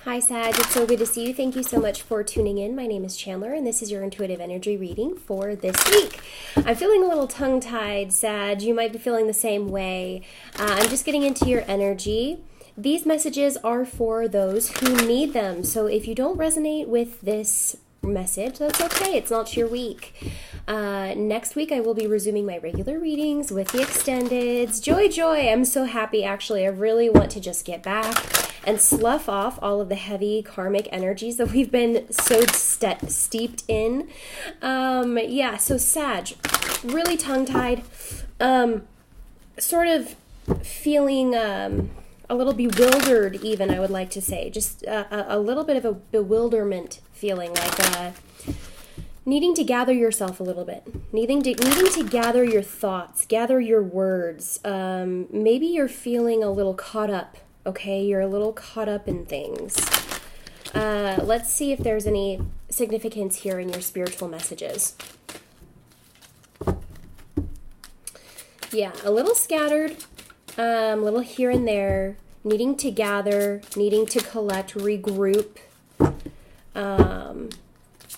Hi, Sag. It's so good to see you. Thank you so much for tuning in. My name is Chandler, and this is your intuitive energy reading for this week. I'm feeling a little tongue-tied, Sag. You might be feeling the same way. I'm just getting into your energy. These messages are for those who need them. So if you don't resonate with this message, that's okay. It's not your week. Next week I will be resuming my regular readings with the extendeds. Joy. I'm so happy, actually. I really want to just get back and slough off all of the heavy karmic energies that we've been so steeped in. So Sag, really tongue-tied, sort of feeling a little bewildered even, I would like to say. Just a little bit of a bewilderment feeling, like needing to gather yourself a little bit, needing to gather your thoughts, gather your words. Maybe you're feeling a little caught up, okay? You're a little caught up in things. Let's see if there's any significance here in your spiritual messages. Yeah, a little scattered, a little here and there, needing to gather, needing to collect, regroup,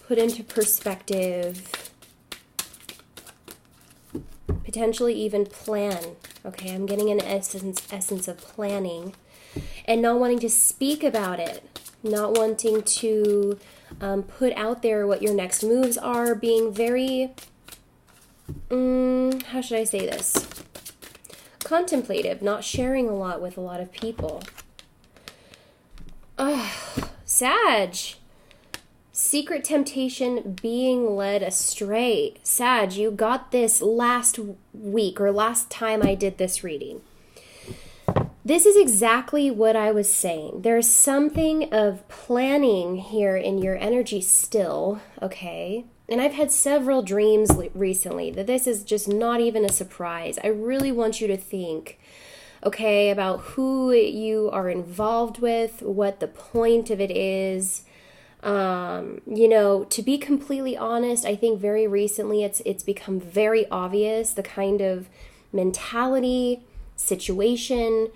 put into perspective, potentially even plan. Okay, I'm getting an essence of planning and not wanting to speak about it, not wanting to put out there what your next moves are, being very, how should I say this? Contemplative, not sharing a lot with a lot of people. Sag. Secret temptation, being led astray. Sag, you got this last week or last time I did this reading. This is exactly what I was saying. There's something of planning here in your energy still, okay? And I've had several dreams recently that this is just not even a surprise. I really want you to think, okay, about who you are involved with, what the point of it is. To be completely honest, I think very recently it's become very obvious the kind of mentality, situation,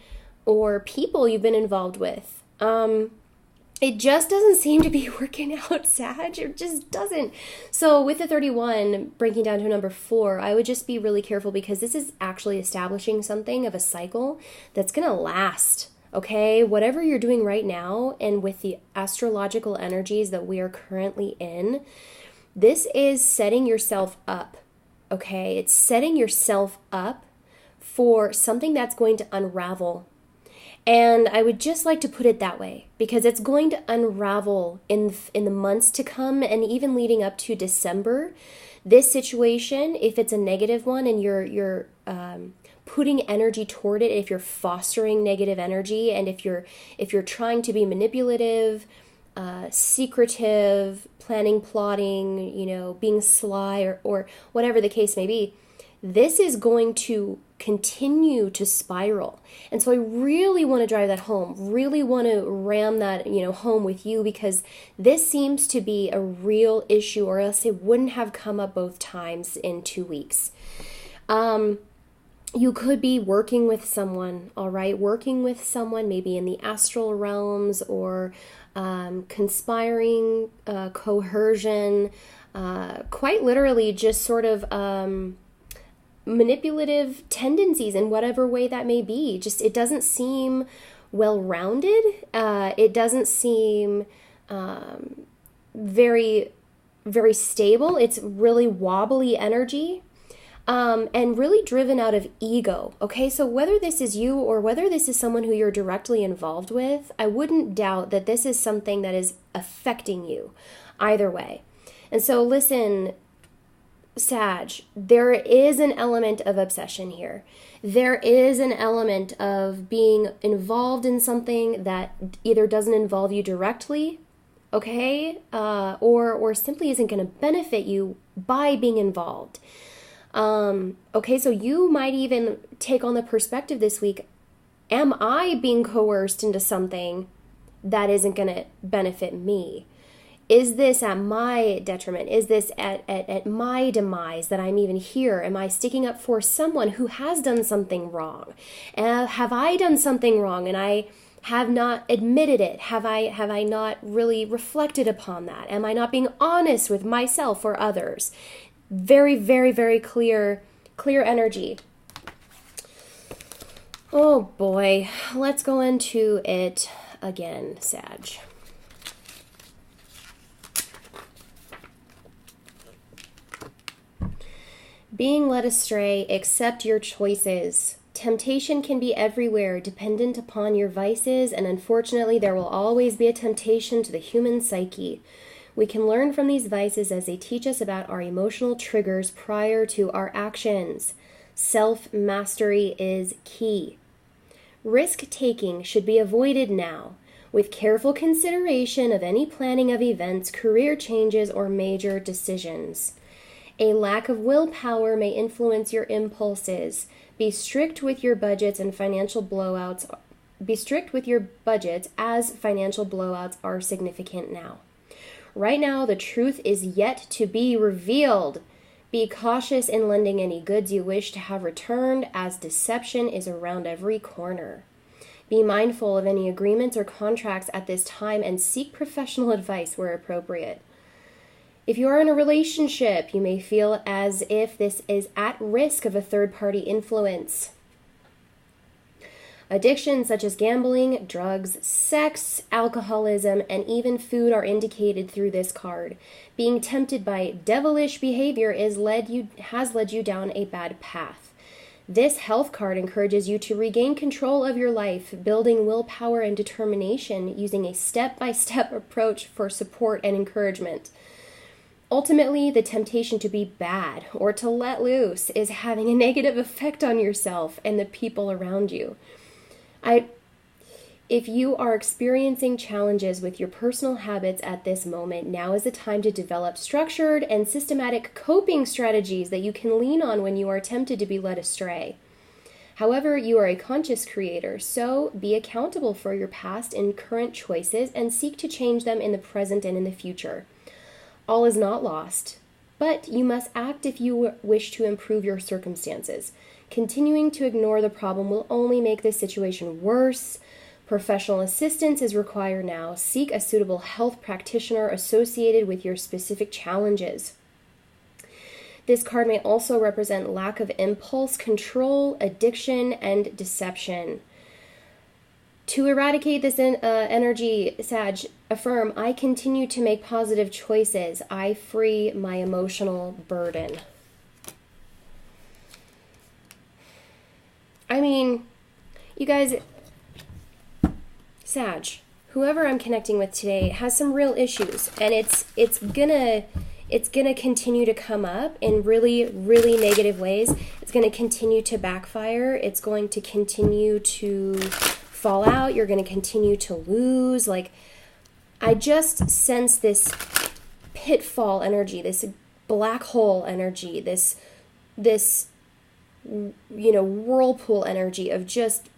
or people you've been involved with. It just doesn't seem to be working out, Sag. It just doesn't. So with the 31 breaking down to number 4, I would just be really careful because this is actually establishing something of a cycle that's going to last. Okay, whatever you're doing right now and with the astrological energies that we are currently in, this is setting yourself up, okay? It's setting yourself up for something that's going to unravel. And I would just like to put it that way because it's going to unravel in the months to come and even leading up to December. This situation, if it's a negative one and you're putting energy toward it, if you're fostering negative energy, and if you're trying to be manipulative, secretive, planning, plotting, being sly, or whatever the case may be, this is going to continue to spiral. And so I really want to drive that home, really want to ram that, home with you, because this seems to be a real issue, or else it wouldn't have come up both times in 2 weeks. You could be working with someone, all right? Working with someone maybe in the astral realms, or conspiring, coercion, quite literally just sort of manipulative tendencies in whatever way that may be. Just, it doesn't seem well-rounded. It doesn't seem very, very stable. It's really wobbly energy. And really driven out of ego. Okay, so whether this is you or whether this is someone who you're directly involved with, I wouldn't doubt that this is something that is affecting you either way. And so listen, Sag, there is an element of obsession here. There is an element of being involved in something that either doesn't involve you directly, okay, or simply isn't going to benefit you by being involved. Okay, so you might even take on the perspective this week, am I being coerced into something that isn't going to benefit me? Is this at my detriment? Is this at my demise that I'm even here? Am I sticking up for someone who has done something wrong? Have I done something wrong and have not admitted it? Have I not really reflected upon that? Am I not being honest with myself or others? Very, very, very clear energy. Oh boy, let's go into it again, Sag. Being led astray, accept your choices. Temptation can be everywhere, dependent upon your vices, and unfortunately there will always be a temptation to the human psyche. We can learn from these vices as they teach us about our emotional triggers prior to our actions. Self-mastery is key. Risk-taking should be avoided now, with careful consideration of any planning of events, career changes, or major decisions. A lack of willpower may influence your impulses. Be strict with your budgets and financial blowouts. Be strict with your budgets as financial blowouts are significant now. Right now, the truth is yet to be revealed. Be cautious in lending any goods you wish to have returned, as deception is around every corner. Be mindful of any agreements or contracts at this time and seek professional advice where appropriate. If you are in a relationship, you may feel as if this is at risk of a third-party influence. Addictions such as gambling, drugs, sex, alcoholism, and even food are indicated through this card. Being tempted by devilish behavior has led you down a bad path. This health card encourages you to regain control of your life, building willpower and determination using a step-by-step approach for support and encouragement. Ultimately, the temptation to be bad or to let loose is having a negative effect on yourself and the people around you. If you are experiencing challenges with your personal habits at this moment, now is the time to develop structured and systematic coping strategies that you can lean on when you are tempted to be led astray. However, you are a conscious creator, so be accountable for your past and current choices and seek to change them in the present and in the future. All is not lost, but you must act if you wish to improve your circumstances. Continuing to ignore the problem will only make this situation worse. Professional assistance is required now. Seek a suitable health practitioner associated with your specific challenges. This card may also represent lack of impulse control, addiction, and deception. To eradicate this energy, Sag, affirm, I continue to make positive choices. I free my emotional burden. I mean, you guys, Sag, whoever I'm connecting with today has some real issues, and it's gonna continue to come up in really, really negative ways. It's gonna continue to backfire. It's going to continue to fall out. You're going to continue to lose. Like, I just sense this pitfall energy, this black hole energy, this whirlpool energy of just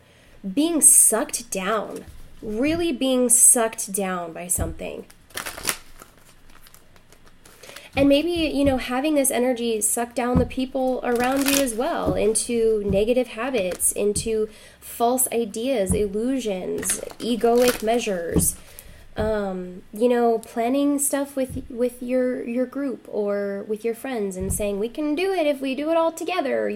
being sucked down, really being sucked down by something. And maybe, having this energy suck down the people around you as well into negative habits, into false ideas, illusions, egoic measures, planning stuff with your group or with your friends and saying, we can do it if we do it all together.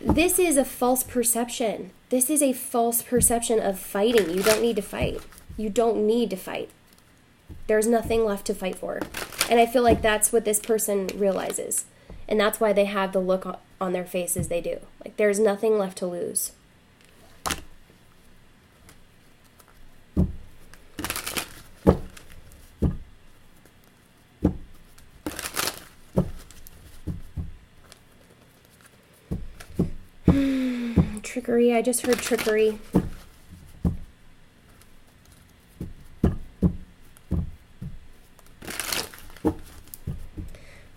This is a false perception. This is a false perception of fighting. You don't need to fight. You don't need to fight. There's nothing left to fight for. And I feel like that's what this person realizes. And that's why they have the look on their faces they do. Like, there's nothing left to lose. Trickery. I just heard trickery.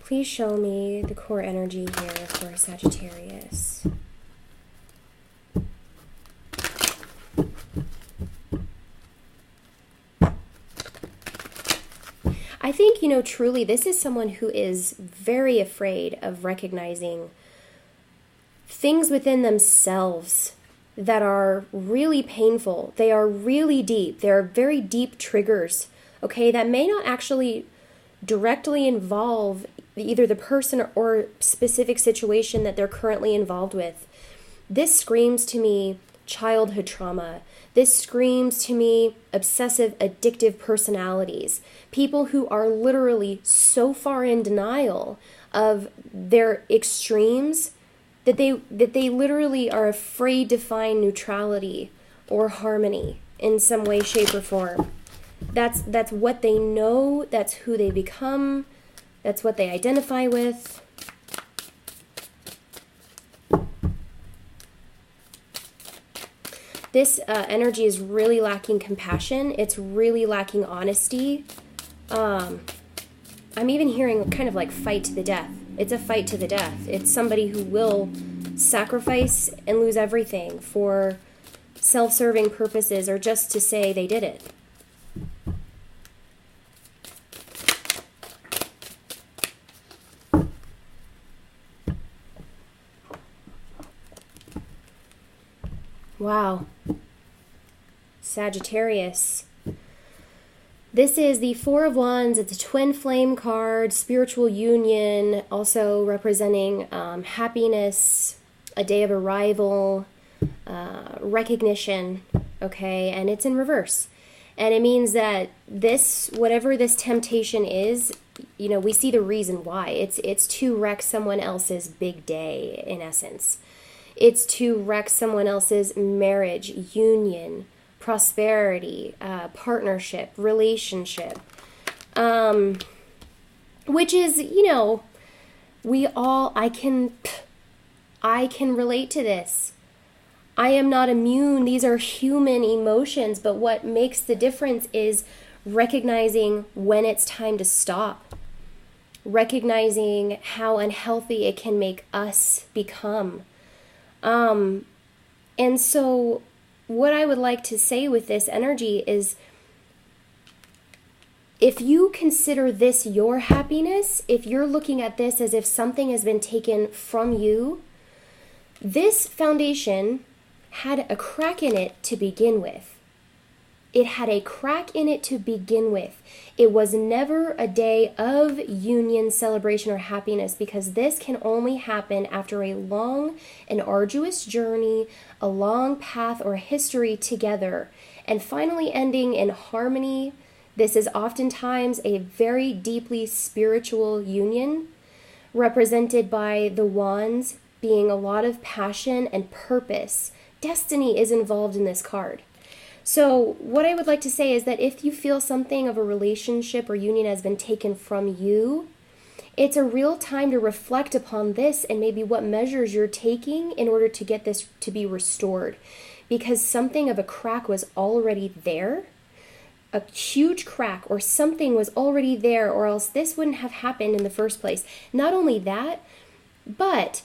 Please show me the core energy here for Sagittarius. I think, truly this is someone who is very afraid of recognizing things within themselves that are really painful. They are really deep. They're very deep triggers, okay, that may not actually directly involve either the person or specific situation that they're currently involved with. This screams to me childhood trauma. This screams to me obsessive, addictive personalities. People who are literally so far in denial of their extremes that they literally are afraid to find neutrality or harmony in some way, shape, or form. That's what they know. That's who they become. That's what they identify with. This energy is really lacking compassion. It's really lacking honesty. I'm even hearing kind of like fight to the death. It's a fight to the death. It's somebody who will sacrifice and lose everything for self-serving purposes or just to say they did it. Wow. Sagittarius. This is the Four of Wands. It's a twin flame card, spiritual union, also representing happiness, a day of arrival, recognition, okay? And it's in reverse. And it means that this, whatever this temptation is, you know, we see the reason why. It's to wreck someone else's big day, in essence. It's to wreck someone else's marriage, union, prosperity, partnership, relationship, which is, you know, I can relate to this. I am not immune. These are human emotions, but what makes the difference is recognizing when it's time to stop, recognizing how unhealthy it can make us become. And so what I would like to say with this energy is, if you consider this your happiness, if you're looking at this as if something has been taken from you, this foundation had a crack in it to begin with. It had a crack in it to begin with. It was never a day of union, celebration, or happiness, because this can only happen after a long and arduous journey, a long path or history together, and finally ending in harmony. This is oftentimes a very deeply spiritual union, represented by the wands being a lot of passion and purpose. Destiny is involved in this card. So what I would like to say is that if you feel something of a relationship or union has been taken from you, it's a real time to reflect upon this and maybe what measures you're taking in order to get this to be restored. Because something of a crack was already there, a huge crack or something was already there, or else this wouldn't have happened in the first place. Not only that, but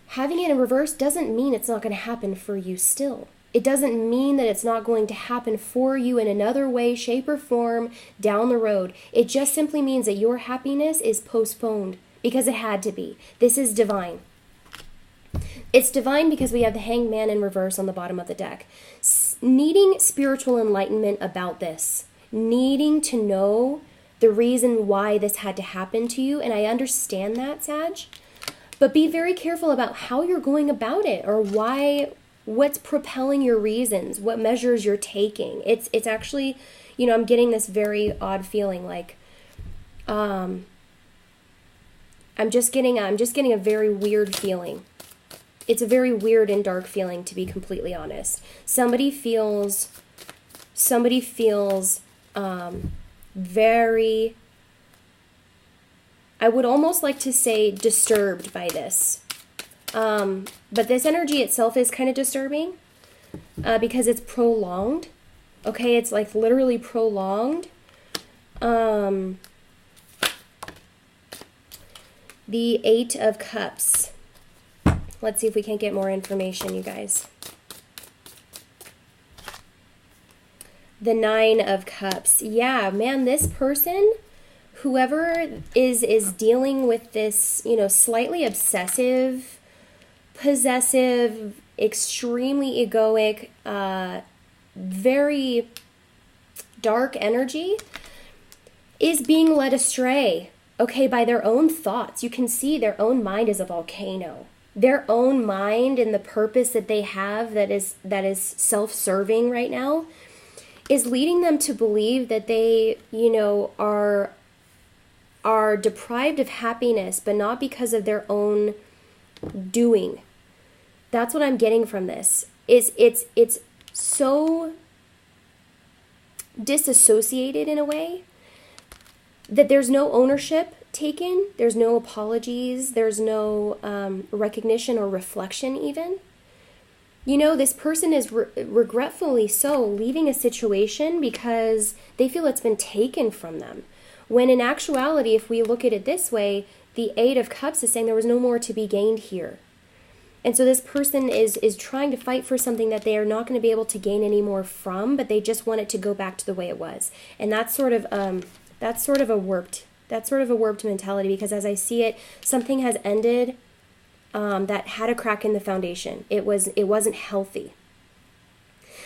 having it in reverse doesn't mean it's not going to happen for you still. It doesn't mean that it's not going to happen for you in another way, shape, or form down the road. It just simply means that your happiness is postponed because it had to be. This is divine. It's divine because we have the Hanged Man in reverse on the bottom of the deck. Needing spiritual enlightenment about this. Needing to know the reason why this had to happen to you. And I understand that, Sag. But be very careful about how you're going about it, or what's propelling your reasons, what measures you're taking. It's actually, you know, I'm getting this very odd feeling like, I'm just getting a very weird feeling. It's a very weird and dark feeling, to be completely honest. Somebody feels very, I would almost like to say disturbed by this. But this energy itself is kind of disturbing because it's prolonged. Okay, it's like literally prolonged. The Eight of Cups. Let's see if we can get more information, you guys. The Nine of Cups. Yeah, man, this person, whoever is dealing with this, you know, slightly obsessive, possessive, extremely egoic, very dark energy is being led astray, okay, by their own thoughts. You can see their own mind is a volcano. Their own mind and the purpose that they have that is self-serving right now is leading them to believe that they, are deprived of happiness, but not because of their own doing. That's what I'm getting from this. It's so disassociated in a way that there's no ownership taken, there's no apologies, there's no recognition or reflection even. This person is regretfully so leaving a situation because they feel it's been taken from them. When in actuality, if we look at it this way, the Eight of Cups is saying there was no more to be gained here. And so this person is trying to fight for something that they are not going to be able to gain any more from, but they just want it to go back to the way it was. And that's sort of a warped mentality, because as I see it, something has ended that had a crack in the foundation. It wasn't healthy.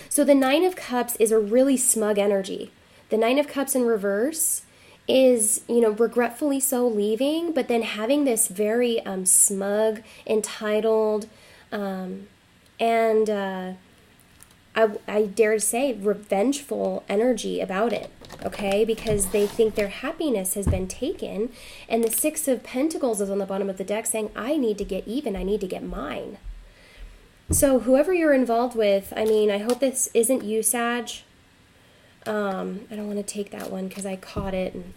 So the Nine of Cups is a really smug energy. The Nine of Cups in reverse is, regretfully so leaving, but then having this very smug, entitled, and I dare to say revengeful energy about it, okay? Because they think their happiness has been taken, and the Six of Pentacles is on the bottom of the deck saying, I need to get even, I need to get mine. So whoever you're involved with, I hope this isn't you, Sag. I don't want to take that one because I caught it. And,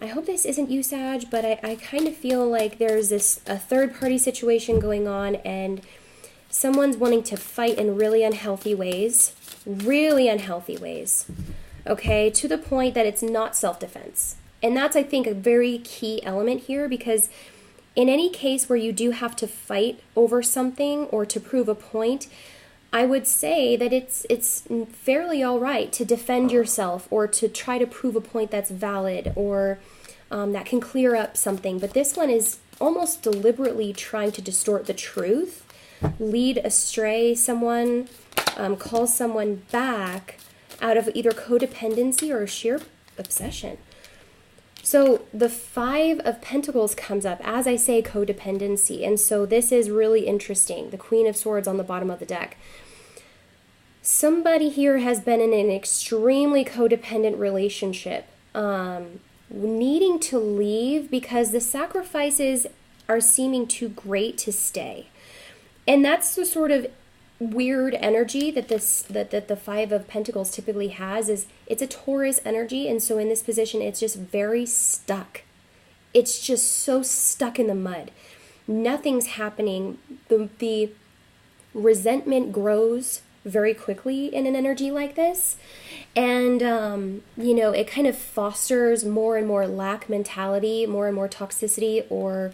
I hope this isn't you, Sag, but I kind of feel like there's a third-party situation going on, and someone's wanting to fight in really unhealthy ways, okay, to the point that it's not self-defense. And that's, I think, a very key element here, because in any case where you do have to fight over something or to prove a point, I would say that it's fairly all right to defend yourself or to try to prove a point that's valid or that can clear up something. But this one is almost deliberately trying to distort the truth, lead astray someone, call someone back out of either codependency or sheer obsession. So the Five of Pentacles comes up, as I say, codependency. And so this is really interesting. The Queen of Swords on the bottom of the deck. Somebody here has been in an extremely codependent relationship, needing to leave because the sacrifices are seeming too great to stay. And that's the sort of weird energy that the Five of Pentacles typically has. Is it's a Taurus energy, and so in this position it's just very stuck. It's just so stuck in the mud. Nothing's happening. The resentment grows very quickly in an energy like this, and it kind of fosters more and more lack mentality, more and more toxicity, or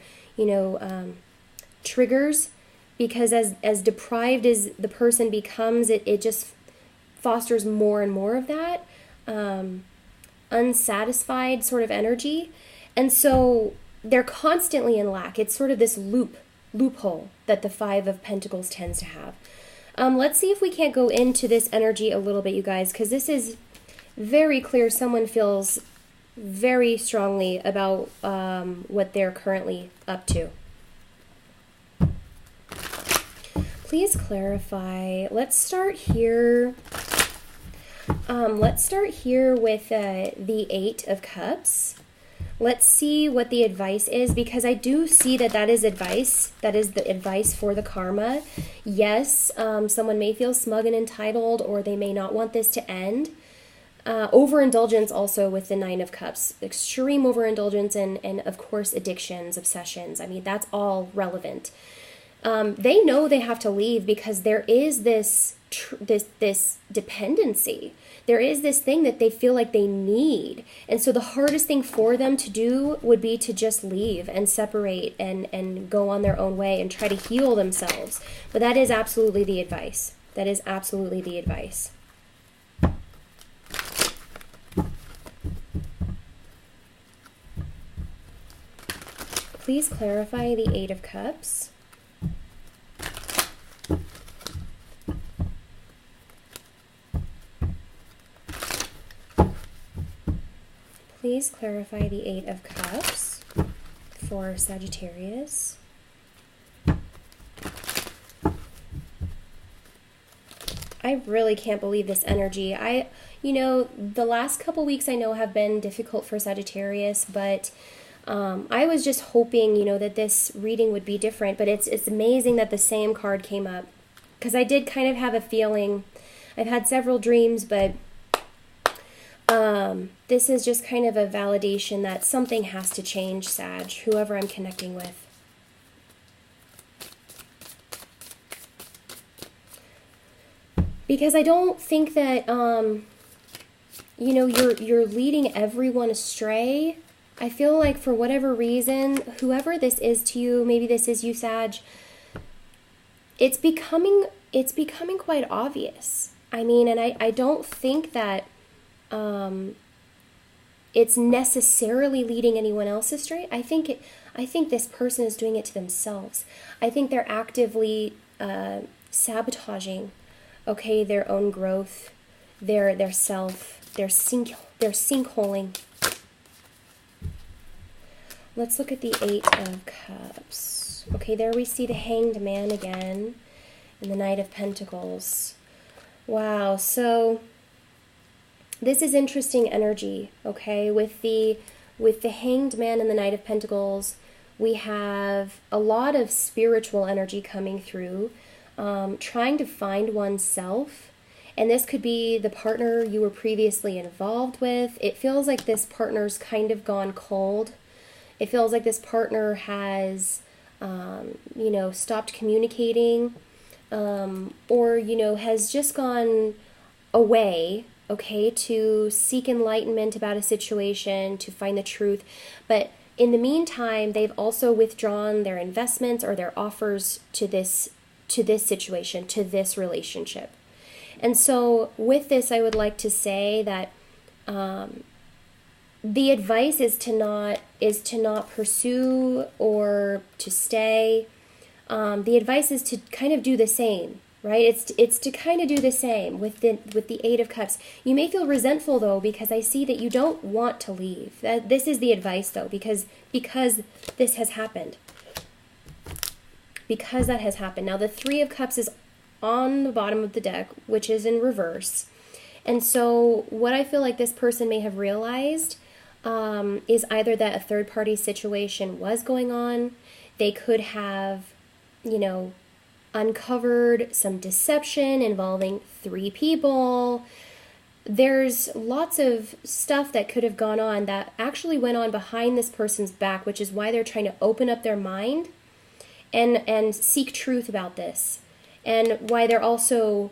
triggers. Because as deprived as the person becomes, it just fosters more and more of that unsatisfied sort of energy. And so they're constantly in lack. It's sort of this loophole that the Five of Pentacles tends to have. Let's see if we can't go into this energy a little bit, you guys, because this is very clear. Someone feels very strongly about what they're currently up to. Please clarify. Let's start here. Let's start here with the Eight of Cups. Let's see what the advice is, because I do see that is advice. That is the advice for the karma. Yes, someone may feel smug and entitled, or they may not want this to end. Overindulgence also with the Nine of Cups. Extreme overindulgence and of course, addictions, obsessions. That's all relevant. They know they have to leave because there is this dependency. There is this thing that they feel like they need. And so the hardest thing for them to do would be to just leave and separate and go on their own way and try to heal themselves. But that is absolutely the advice. That is absolutely the advice. Please clarify the Eight of Cups. please clarify the Eight of Cups for Sagittarius? I really can't believe this energy. The last couple weeks I know have been difficult for Sagittarius, but I was just hoping, that this reading would be different. But it's amazing that the same card came up, because I did kind of have a feeling. I've had several dreams, but this is just kind of a validation that something has to change, Sag, whoever I'm connecting with. Because I don't think that, you're leading everyone astray. I feel like for whatever reason, whoever this is to you, maybe this is you, Sag, it's becoming quite obvious. I mean, and I don't think that it's necessarily leading anyone else astray. I think this person is doing it to themselves. I think they're actively sabotaging, their own growth, their self, their sinkholing. Let's look at the Eight of Cups. Okay, there we see the Hanged Man again, and the Knight of Pentacles. Wow, so this is interesting energy, okay? With the Hanged Man and the Knight of Pentacles, we have a lot of spiritual energy coming through, trying to find oneself. And this could be the partner you were previously involved with. It feels like this partner's kind of gone cold. It feels like this partner has, stopped communicating, or, has just gone away, to seek enlightenment about a situation, to find the truth. But in the meantime, they've also withdrawn their investments or their offers to this situation, to this relationship. And so with this, I would like to say that the advice is to not pursue or to stay. The advice is to kind of do the same, right? It's to kind of do the same with the Eight of Cups. You may feel resentful though, because I see that you don't want to leave. This is the advice though, because this has happened. Because that has happened. Now the Three of Cups is on the bottom of the deck, which is in reverse. And so what I feel like this person may have realized is either that a third-party situation was going on. They could have, uncovered some deception involving 3 people. There's lots of stuff that could have gone on that actually went on behind this person's back, which is why they're trying to open up their mind and seek truth about this. And why they're also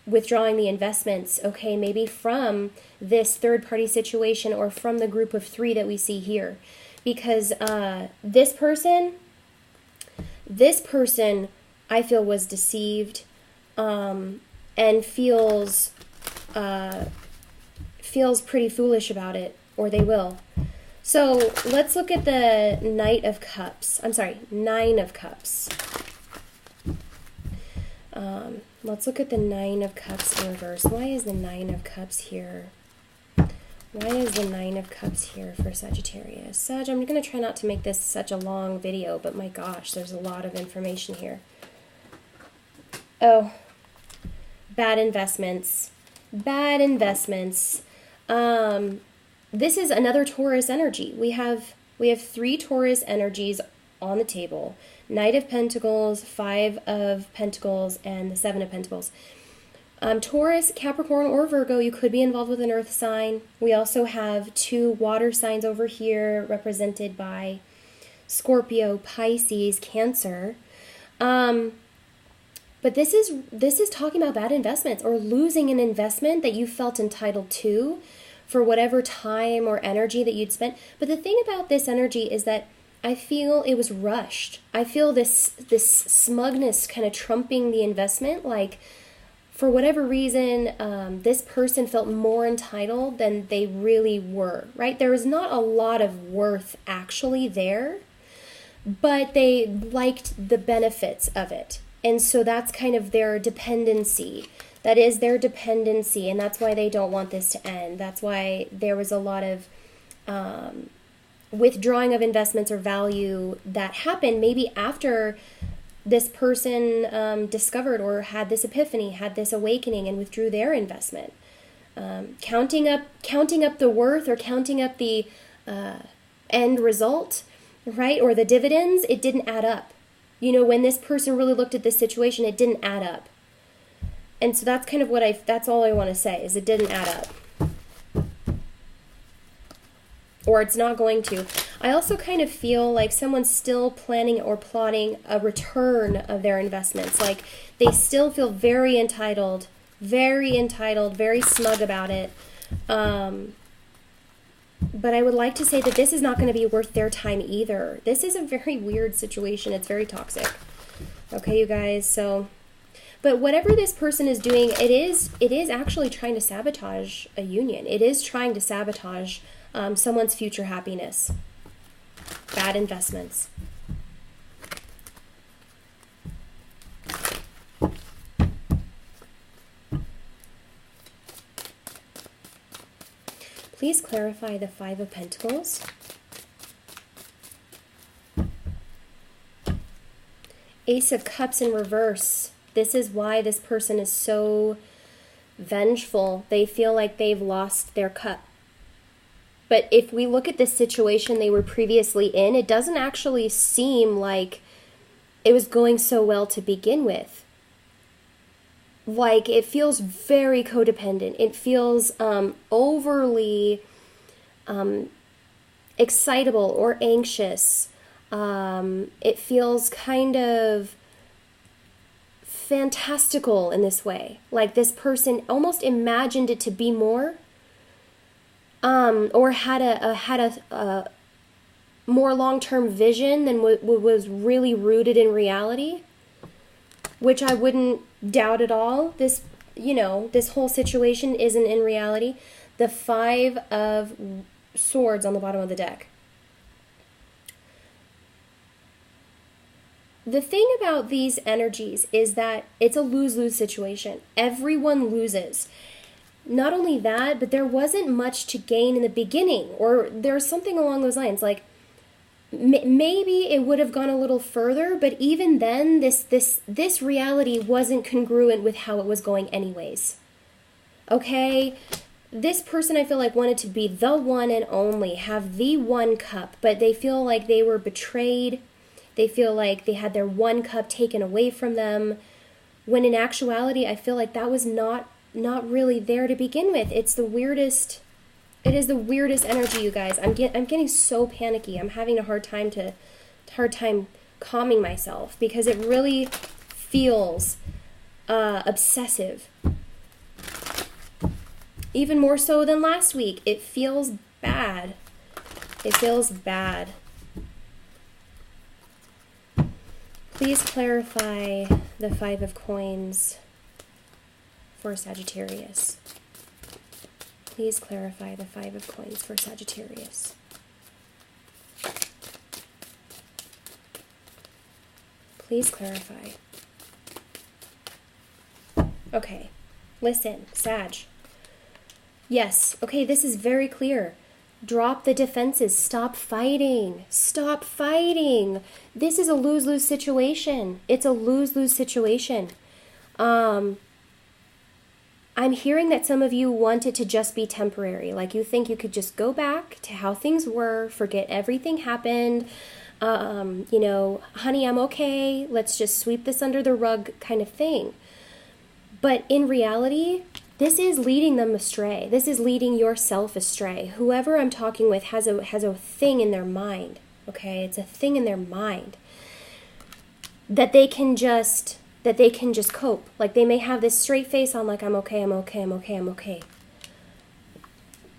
withdrawing the investments, maybe from this third-party situation or from the group of 3 that we see here. Because this person, I feel, was deceived and feels pretty foolish about it, or they will. So let's look at the Nine of Cups. Let's look at the Nine of Cups in reverse. Why is the Nine of Cups here? Why is the Nine of Cups here for Sagittarius? Sag, I'm going to try not to make this such a long video, but my gosh, there's a lot of information here. Oh, bad investments. Bad investments. This is another Taurus energy. We have 3 Taurus energies on the table. Knight of Pentacles, 5 of Pentacles, and the 7 of Pentacles. Taurus, Capricorn, or Virgo, you could be involved with an earth sign. We also have 2 water signs over here represented by Scorpio, Pisces, Cancer. But this is talking about bad investments or losing an investment that you felt entitled to for whatever time or energy that you'd spent. But the thing about this energy is that I feel it was rushed. I feel this smugness kind of trumping the investment. Like, for whatever reason, this person felt more entitled than they really were, right? There was not a lot of worth actually there, but they liked the benefits of it. And so that's kind of their dependency. That is their dependency, and that's why they don't want this to end. That's why there was a lot of withdrawing of investments or value that happened maybe after this person discovered or had this epiphany, had this awakening, and withdrew their investment. Counting up the worth or counting up the end result, right, or the dividends, it didn't add up. You know, when this person really looked at this situation, it didn't add up. And so that's kind of that's all I want to say, is it didn't add up. Or it's not going to. I also kind of feel like someone's still planning or plotting a return of their investments. Like they still feel very entitled, very smug about it. But I would like to say that this is not going to be worth their time either. This is a very weird situation. It's very toxic. Okay, you guys, so... But whatever this person is doing, it is actually trying to sabotage a union. It is trying to sabotage someone's future happiness. Bad investments. Please clarify the Five of Pentacles. Ace of Cups in reverse. This is why this person is so vengeful. They feel like they've lost their cup. But if we look at the situation they were previously in, it doesn't actually seem like it was going so well to begin with. Like, it feels very codependent. It feels overly excitable or anxious. It feels kind of fantastical in this way. Like this person almost imagined it to be more. Or had a more long-term vision than what was really rooted in reality, which I wouldn't doubt at all. This whole situation isn't in reality. The Five of Swords on the bottom of the deck. The thing about these energies is that it's a lose-lose situation. Everyone loses. Not only that, but there wasn't much to gain in the beginning, or there's something along those lines. Like maybe it would have gone a little further, but even then, this reality wasn't congruent with how it was going anyways. Okay, this person I feel like wanted to be the one and only, have the one cup, but they feel like they were betrayed. They feel like they had their one cup taken away from them, when in actuality, I feel like that was not really there to begin with. It is the weirdest energy, you guys. I'm getting so panicky. I'm having a hard time calming myself, because it really feels obsessive. Even more so than last week. It feels bad. It feels bad. Please clarify the Five of Coins for Sagittarius. Please clarify the Five of Coins for Sagittarius. Please clarify. Okay, listen, Sag. Yes, okay, this is very clear. Drop the defenses. Stop fighting. Stop fighting. This is a lose-lose situation. It's a lose-lose situation. I'm hearing that some of you want it to just be temporary. Like you think you could just go back to how things were, forget everything happened. Honey, I'm okay. Let's just sweep this under the rug kind of thing. But in reality, this is leading them astray. This is leading yourself astray. Whoever I'm talking with has a thing in their mind. Okay, it's a thing in their mind that they can just cope. Like they may have this straight face on, like I'm okay.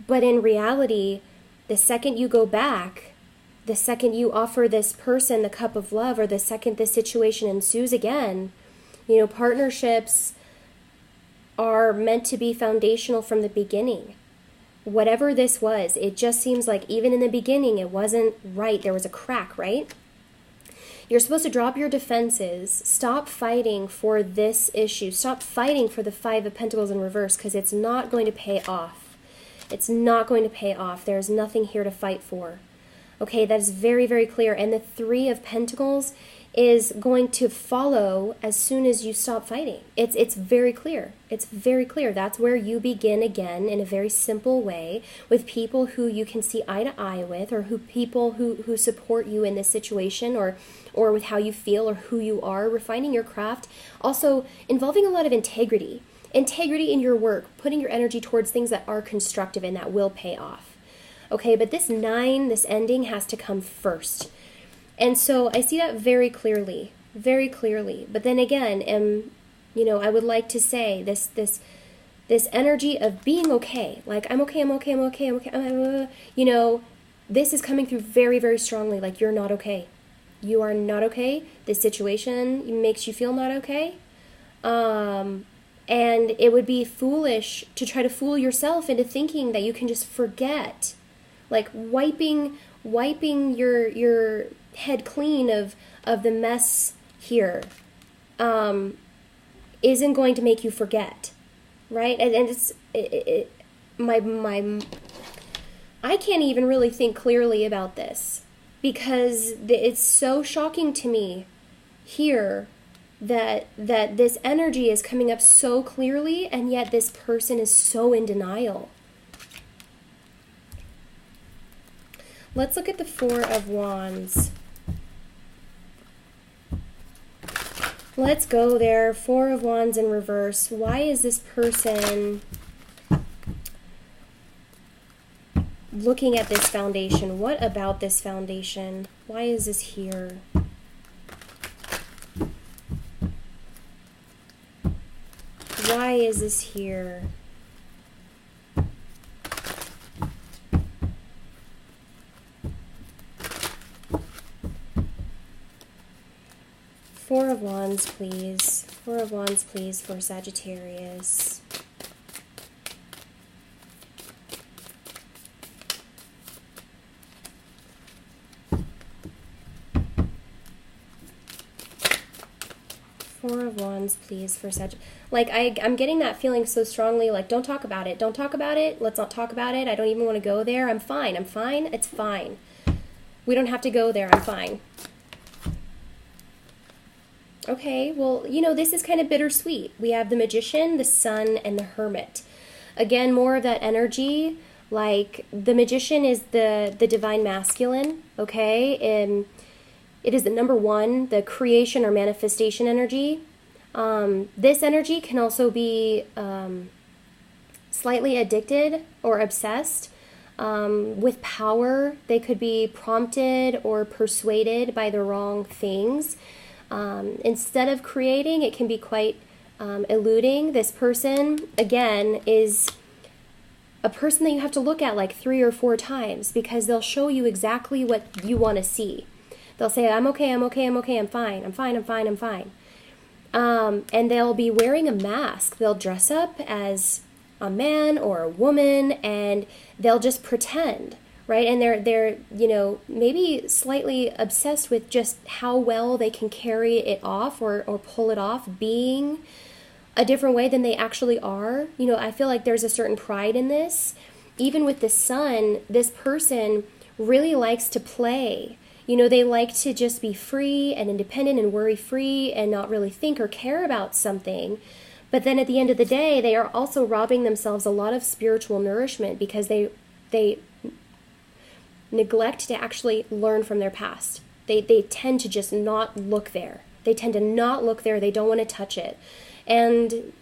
But in reality, the second you go back, the second you offer this person the cup of love, or the second this situation ensues again, partnerships are meant to be foundational from the beginning. Whatever this was, it just seems like even in the beginning, it wasn't right. There was a crack, right? You're supposed to drop your defenses. Stop fighting for this issue. Stop fighting for the Five of Pentacles in reverse, because it's not going to pay off. It's not going to pay off. There's nothing here to fight for. Okay, that is very, very clear. And the Three of Pentacles is going to follow as soon as you stop fighting. It's very clear. It's very clear. That's where you begin again in a very simple way with people who you can see eye to eye with, or people who support you in this situation, or with how you feel or who you are, refining your craft. Also involving a lot of integrity. Integrity in your work, putting your energy towards things that are constructive and that will pay off. Okay, but this 9, this ending has to come first. And so I see that very clearly, very clearly. But then again, I would like to say this energy of being okay. Like, I'm okay, this is coming through very, very strongly. Like, you're not okay. You are not okay. This situation makes you feel not okay. And it would be foolish to try to fool yourself into thinking that you can just forget. Like, wiping your head clean of the mess here isn't going to make you forget, right? And I can't even really think clearly about this, because it's so shocking to me here that this energy is coming up so clearly, and yet this person is so in denial. Let's look at the Four of Wands. Let's go there. Four of Wands in reverse. Why is this person looking at this foundation? What about this foundation? Why is this here? Why is this here? Four of Wands, please. Four of Wands, please, for Sagittarius. Four of Wands, please, for Sagittarius. Like, I'm getting that feeling so strongly, like, don't talk about it. Don't talk about it. Let's not talk about it. I don't even want to go there. I'm fine. I'm fine. It's fine. We don't have to go there. I'm fine. Okay, well, this is kind of bittersweet. We have the Magician, the Sun, and the Hermit. Again, more of that energy. Like, the Magician is the divine masculine, okay? And it is the number 1, the creation or manifestation energy. This energy can also be slightly addicted or obsessed with power. They could be prompted or persuaded by the wrong things. Instead of creating, it can be quite eluding. This person, again, is a person that you have to look at like 3 or 4 times, because they'll show you exactly what you want to see. They'll say, I'm okay, I'm okay, I'm okay, I'm fine, I'm fine, I'm fine, I'm fine. And they'll be wearing a mask. They'll dress up as a man or a woman, and they'll just pretend, right? And they're maybe slightly obsessed with just how well they can carry it off or pull it off, being a different way than they actually are. I feel like there's a certain pride in this. Even with the Sun, this person really likes to play. They like to just be free and independent and worry-free and not really think or care about something. But then at the end of the day, they are also robbing themselves a lot of spiritual nourishment, because they neglect to actually learn from their past. They tend to just not look there. They tend to not look there. They don't want to touch it. And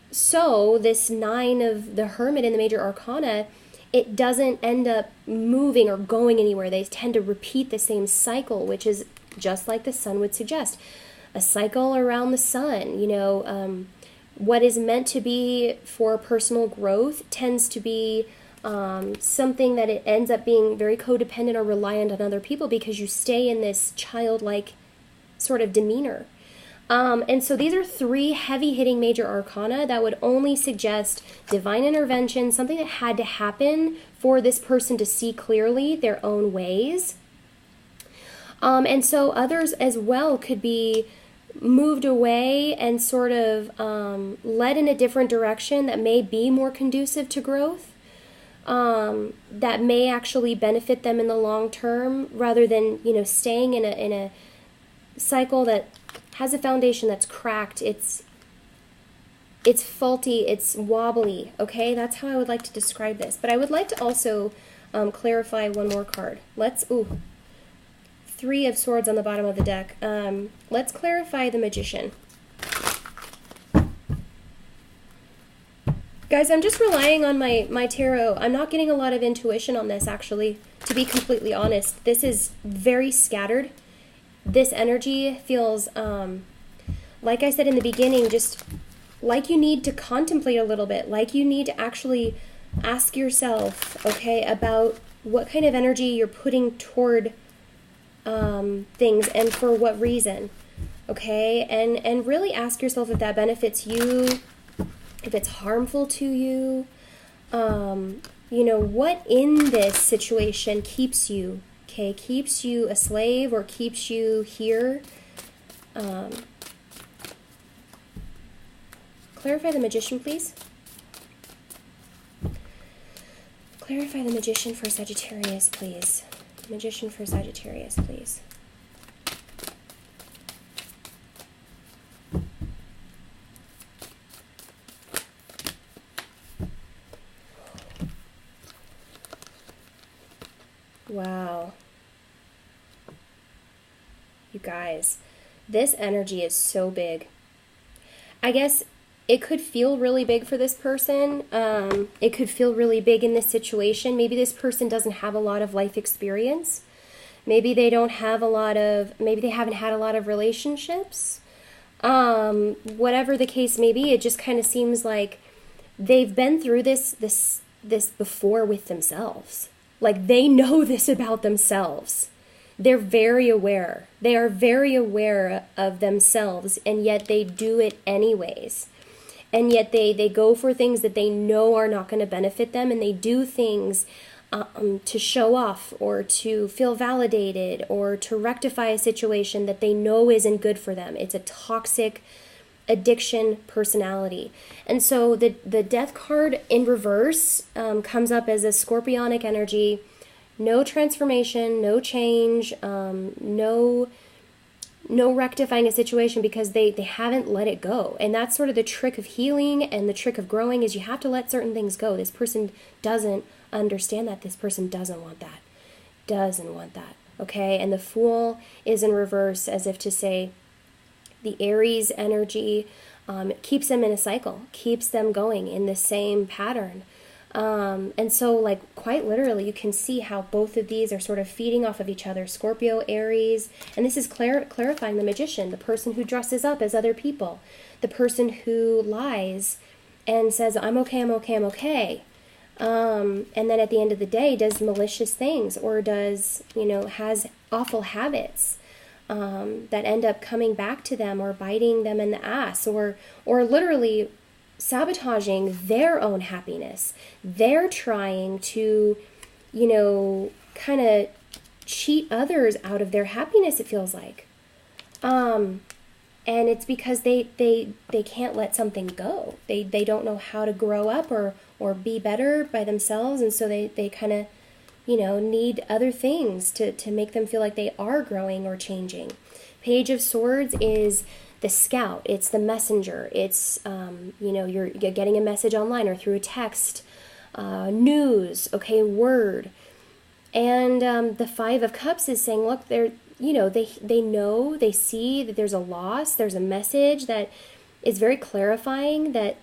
so this 9 of the Hermit in the Major Arcana, it doesn't end up moving or going anywhere. They tend to repeat the same cycle, which is just like the Sun would suggest. A cycle around the sun. What is meant to be for personal growth tends to be something that it ends up being very codependent or reliant on other people, because you stay in this childlike sort of demeanor. And so these are 3 heavy-hitting major arcana that would only suggest divine intervention, something that had to happen for this person to see clearly their own ways. And so others as well could be moved away and sort of led in a different direction that may be more conducive to growth. that may actually benefit them in the long term, rather than, staying in a cycle that has a foundation that's cracked. It's faulty, it's wobbly, okay? That's how I would like to describe this. But I would like to also clarify one more card. Three of Swords on the bottom of the deck. Let's clarify the Magician. Guys, I'm just relying on my tarot. I'm not getting a lot of intuition on this, actually, to be completely honest. This is very scattered. This energy feels, like I said in the beginning, just like you need to contemplate a little bit, like you need to actually ask yourself, okay, about what kind of energy you're putting toward things and for what reason, okay? And really ask yourself if that benefits you, if it's harmful to you, what in this situation keeps you, okay, keeps you a slave or keeps you here. Clarify the Magician, please. Clarify the Magician for Sagittarius, please. Magician for Sagittarius, please. Wow. You guys, this energy is so big. I guess it could feel really big for this person. It could feel really big in this situation. Maybe this person doesn't have a lot of life experience. Maybe they don't have maybe they haven't had a lot of relationships. Whatever the case may be, it just kind of seems like they've been through this before with themselves. Like they know this about themselves. They're very aware. They are very aware of themselves, and yet they do it anyways. And yet they go for things that they know are not going to benefit them, and they do things to show off or to feel validated or to rectify a situation that they know isn't good for them. It's a toxic addiction personality. And so the Death card in reverse comes up as a scorpionic energy. No transformation, no change, no rectifying a situation because they haven't let it go. And that's sort of the trick of healing and the trick of growing, is you have to let certain things go. This person doesn't understand that. This person doesn't want that. Doesn't want that. Okay? And the Fool is in reverse, as if to say the Aries energy keeps them in a cycle, keeps them going in the same pattern. And so, like, quite literally, you can see how both of these are sort of feeding off of each other. Scorpio, Aries, and this is clarifying the Magician, the person who dresses up as other people, the person who lies and says, I'm okay, I'm okay, I'm okay. And then at the end of the day, does malicious things, or does, has awful habits that end up coming back to them or biting them in the ass, or literally sabotaging their own happiness. They're trying to, kind of cheat others out of their happiness, it feels like. And it's because they can't let something go. They don't know how to grow up or be better by themselves, and so they kind of, need other things to make them feel like they are growing or changing. Page of Swords is the scout. It's the messenger. It's, you're getting a message online or through a text, news, okay, word. And the Five of Cups is saying, look, they know, they see that there's a loss, there's a message that is very clarifying that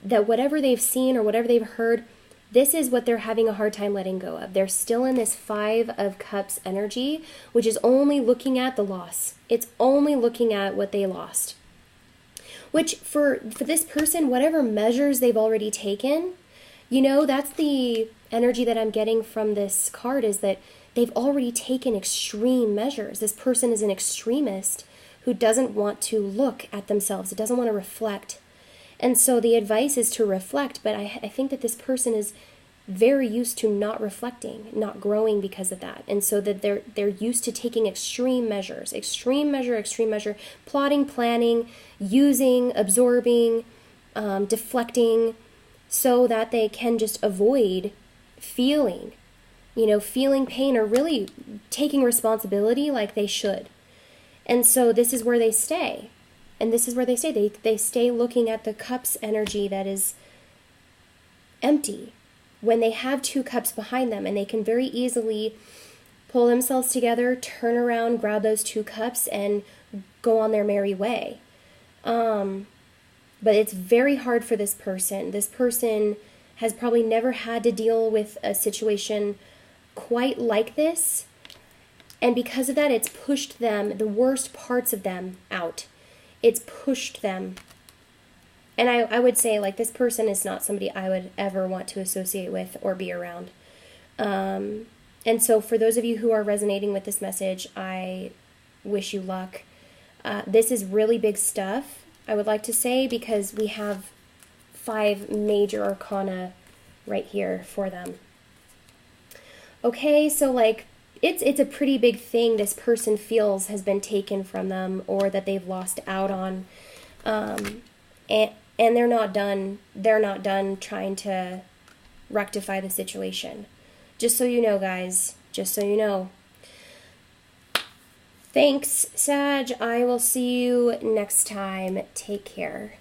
whatever they've seen or whatever they've heard, this is what they're having a hard time letting go of. They're still in this Five of Cups energy, which is only looking at the loss. It's only looking at what they lost. Which for this person, whatever measures they've already taken, that's the energy that I'm getting from this card, is that they've already taken extreme measures. This person is an extremist who doesn't want to look at themselves. It doesn't want to reflect. And so the advice is to reflect, but I think that this person is very used to not reflecting, not growing because of that. And so that they're used to taking extreme measure, plotting, planning, using, absorbing, deflecting, so that they can just avoid feeling, feeling pain, or really taking responsibility like they should. And so this is where they stay. And this is where they stay. They stay looking at the cups energy that is empty, when they have 2 cups behind them, and they can very easily pull themselves together, turn around, grab those 2 cups, and go on their merry way. But it's very hard for this person. This person has probably never had to deal with a situation quite like this. And because of that, it's pushed them, the worst parts of them, out. It's pushed them. And I would say, like, this person is not somebody I would ever want to associate with or be around. And so for those of you who are resonating with this message, I wish you luck. This is really big stuff, I would like to say, because we have 5 major arcana right here for them. Okay, so like, it's a pretty big thing this person feels has been taken from them, or that they've lost out on. And they're not done. They're not done trying to rectify the situation. Just so you know, guys. Just so you know. Thanks, Sag. I will see you next time. Take care.